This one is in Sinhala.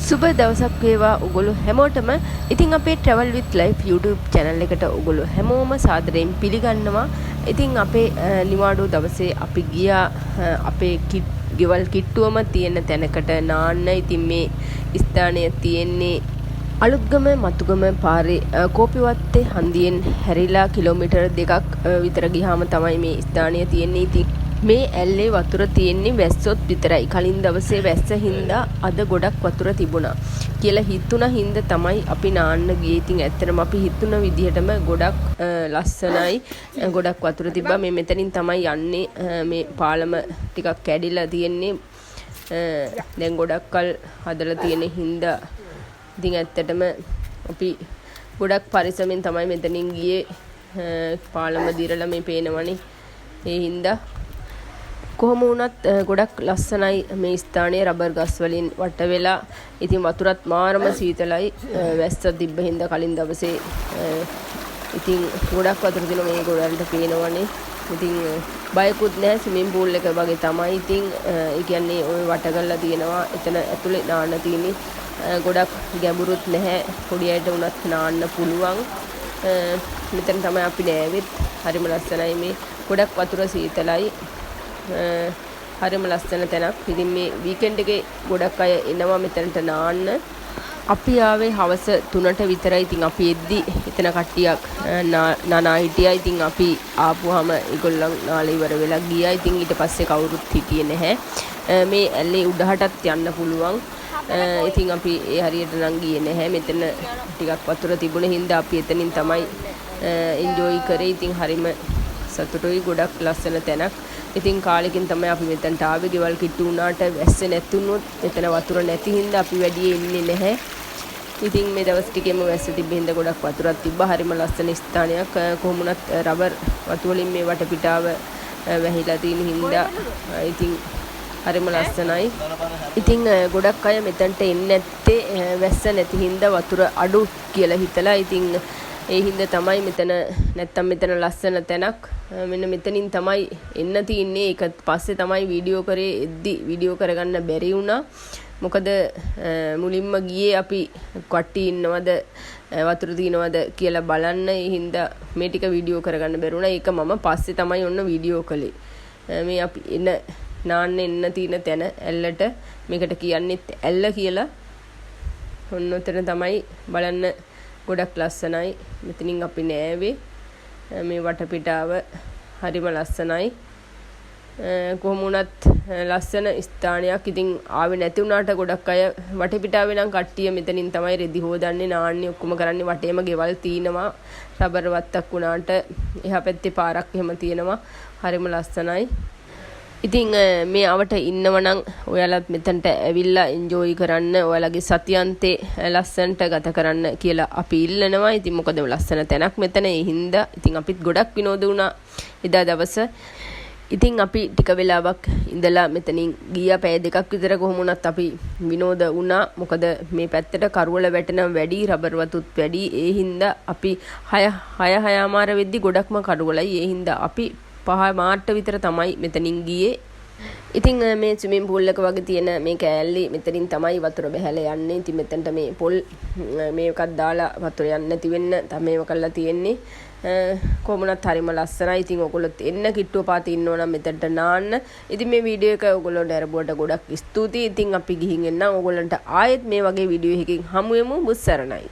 සුබ දවසක් වේවා ඔගොල්ලෝ හැමෝටම. ඉතින් අපේ travel with life YouTube channel එකට ඔගොල්ලෝ හැමෝම සාදරයෙන් පිළිගන්නවා. ඉතින් අපේ නිවාඩු දවසේ අපි ගියා අපේ ගෙවල් කිට්ටුවම තියෙන තැනකට නාන්න. ඉතින් මේ ස්ථානය තියෙන්නේ අලුත්ගම මතුගම පාරේ කෝපිවත්තේ හන්දියෙන් හැරිලා කිලෝමීටර් 2ක් විතර ගියාම තමයි මේ ස්ථානය තියෙන්නේ. ඉතින් මේ ඇල්ලේ වතුර තියෙන්නේ වැස්සොත් විතරයි. කලින් දවසේ වැස්ස හින්දා අද ගොඩක් වතුර තිබුණා කියලා හිතුණා හින්දා තමයි අපි නාන්න ගියේ. ඉතින් ඇත්තටම අපි හිතුණ විදිහටම ගොඩක් ලස්සනයි. ගොඩක් වතුර තිබ්බා. මේ මෙතනින් තමයි යන්නේ. මේ පාලම ටිකක් කැඩිලා තියෙන්නේ. දැන් ගොඩක් කල් හදලා තියෙන හින්දා ඉතින් ඇත්තටම අපි ගොඩක් පරිස්සමෙන් තමයි මෙතනින් ගියේ. පාලම දිරලා මේ පේනවනේ. ඒ හින්දා කොහොම වුණත් ගොඩක් ලස්සනයි මේ ස්ථානයේ. රබර් ගස් වලින් වට වෙලා. ඉතින් වතුරත් මාරම සීතලයි. වැස්ස තිබ්බ හින්දා කලින් දවසේ ඉතින් ගොඩක් වතුර දින මේ ගොඩන්ට පේනවනේ. ඉතින් බයකුත් නැහැ. ස්විමින් pool එක වගේ තමයි. ඉතින් ඒ කියන්නේ ওই වට කරලා තියෙනවා. එතන ඇතුලේ නාන්න තියෙන්නේ. ගොඩක් ගැඹුරුත් නැහැ. පොඩි අයට උනත් නාන්න පුළුවන්. මෙතන තමයි අපි නෑවෙත්. හරිම ලස්සනයි මේ. ගොඩක් වතුර සීතලයි. හරිම ලස්සන තැනක්. ඉතින් මේ වීකෙන්ඩ් එකේ ගොඩක් අය එනවා මෙතනට නාන්න. අපි ආවේ හවස 3ට විතරයි. ඉතින් අපි එද්දි එතන කට්ටියක් නානා හිටියා. ඉතින් අපි ආපුවාම ඒගොල්ලන් නාලා ඉවර වෙලා ගියා. ඉතින් ඊට පස්සේ කවුරුත් හිටියේ නැහැ. මේ ඇල්ලේ උඩහටත් යන්න පුළුවන්. ඉතින් අපි ඒ හරියට නම් ගියේ නැහැ. මෙතන ටිකක් වතුර තිබුණ හින්දා අපි එතනින් තමයි එන්ජොයි කරේ. ඉතින් හරිම සතුටුයි. ගොඩක් ලස්සන තැනක්. ඉතින් කාලෙකින් තමයි අපි මෙතනට ආවේ. ගෙවල් කිට්ටු වුණාට වැස්ස නැතුනොත් මෙතන වතුර නැති හින්දා අපි වැඩි එන්නේ නැහැ. ඉතින් මේ දවස් ටිකේම වැස්ස තිබ්බ හින්දා ගොඩක් වතුරක් තිබ්බා. හරිම ලස්සන ස්ථානයක්. කොහොම වුණත් රබර් වතු වලින් මේ වටපිටාව වැහිලා තියෙන හින්දා ඉතින් හරිම ලස්සනයි. ඉතින් ගොඩක් අය මෙතනට එන්නේ නැත්තේ වැස්ස නැති හින්දා වතුර අඩු කියලා හිතලා. ඉතින් ඒ හින්දා තමයි මෙතන නැත්තම් මෙතන ලස්සන තැනක්. මෙන්න මෙතනින් තමයි එන්න තියන්නේ. ඒක පස්සේ තමයි වීඩියෝ කරේ. එද්දි වීඩියෝ කරගන්න බැරි වුණා. මොකද මුලින්ම ගියේ අපි කට්ටි ඉන්නවද වතුර තියනවද කියලා බලන්න. ඒ හින්දා මේ ටික වීඩියෝ කරගන්න බැරි වුණා. ඒක මම පස්සේ තමයි ඔන්න වීඩියෝ කළේ. මේ අපි නාන්න එන්න තියෙන තැන ඇල්ලට. මේකට කියන්නේ ඇල්ල කියලා. ඔන්න උතන තමයි බලන්න. ගොඩක් ලස්සනයි. මෙතනින් අපි නෑවේ. මේ වටපිටාව හරිම ලස්සනයි. කොහොම වුණත් ලස්සන ස්ථානයක්. ඉතින් ආවේ නැති වුණාට ගොඩක් අය වටපිටාවේ නම් කට්ටිය මෙතනින් තමයි රෙදි හොදන්නේ. නාන්නේ ඔක්කොම කරන්නේ. වටේම ගෙවල් තියෙනවා. රබර් වත්තක් වුණාට එහා පැත්තේ පාරක් එහෙම තියෙනවා. හරිම ලස්සනයි. ඉතින් මේ අවට ඉන්නවනම් ඔයාලත් මෙතනට ඇවිල්ලා එන්ජොයි කරන්න. ඔයාලගේ සතියන්තේ ලස්සනට ගත කරන්න කියලා අපි ඉල්ලනවා. ඉතින් මොකද ලස්සන තැනක් මෙතන. ඒ හින්දා ඉතින් අපිත් ගොඩක් විනෝද වුණා එදා දවස. ඉතින් අපි ටික වෙලාවක් ඉඳලා මෙතනින් ගියා. පැය දෙකක් විතර කොහොම වුණත් අපි විනෝද වුණා. මොකද මේ පැත්තට කරුවල වැටෙන වැඩි, රබර් වතුත් වැඩි. ඒ හින්දා අපි 6:00 වෙද්දි ගොඩක්ම කරුවලයි. ඒ හින්දා අපි 5 මාර්ට විතර තමයි මෙතනින් ගියේ. ඉතින් මේ ස්විමින් pool එක වගේ තියෙන මේ කෑල්ලේ මෙතනින් තමයි වතුර බහැලා යන්නේ. ඉතින් මෙතනට මේ පොල් මේකක් දාලා වතුර යන්නේ නැති වෙන්න තමයි මේව කරලා තියෙන්නේ. කොහොමවත් හරිම ලස්සනයි. ඉතින් ඔයගොල්ලොත් එන්න කිට්ටුව පාත ඉන්නව නම් මෙතනට නාන්න. ඉතින් මේ වීඩියෝ එක ඔයගොල්ලොන්ට අරබුවට ගොඩක් ස්තුතියි. ඉතින් අපි ගිහින් එන්නම්. ඔයගොල්ලන්ට ආයෙත් මේ වගේ වීඩියෝ එකකින් හමු වෙමු. මුස්සරණයි.